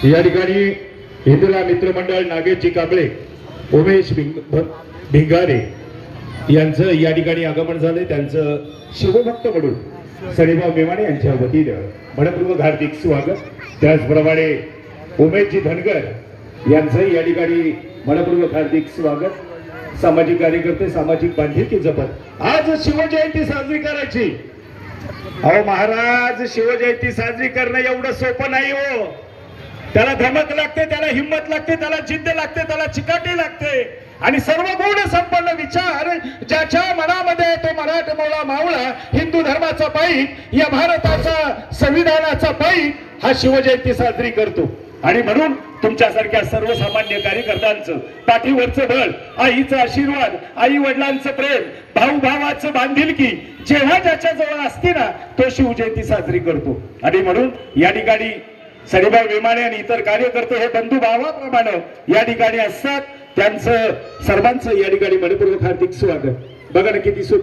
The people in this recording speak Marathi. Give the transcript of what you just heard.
या ठिकाणी हिंदुला मित्रमंडळ नागेशजी कांबळे, उमेश भिंगारे यांचं या ठिकाणी आगमन झाले। त्यांचं शिवभक्त म्हणून सणीभाऊ मेमाणे यांच्या वतीनं मनपूर्वक हार्दिक स्वागत। त्याचप्रमाणे उमेशजी धनगर यांचं या ठिकाणी मनपूर्वक हार्दिक स्वागत। सामाजिक कार्यकर्ते सामाजिक बांधिलकी जपत आज शिवजयंती साजरी करायची। अहो महाराज, शिवजयंती साजरी करणं एवढं सोपं नाही हो। त्याला धमक लागते, त्याला हिम्मत लागते, त्याला जिद्द लागते, त्याला चिकाटी लागते आणि सर्व गुण संपन्न विचार ज्याच्या मनामध्ये तो मराठमोळा मावळा हिंदू धर्माचा पाईक, या भारताचा संविधानाचा पाईक हा शिवजयंती साजरी करतो। आणि म्हणून तुमच्यासारख्या सर्वसामान्य कार्यकर्त्यांचं पाठीवरचं बळ, आईचा आशीर्वाद, आई वडिलांचं प्रेम, भाऊ भावाचं बांधिलकी जेव्हा ज्याच्या जवळ असते ना, तो शिवजयंती साजरी करतो। आणि म्हणून या ठिकाणी सणीभाऊ मेमाणे आणि इतर कार्यकर्ते हे बंधू भावाप्रमाणे या ठिकाणी असतात। त्यांचं सर्वांचं या ठिकाणी मनपूर्वक हार्दिक स्वागत। बघा ना किती सोपी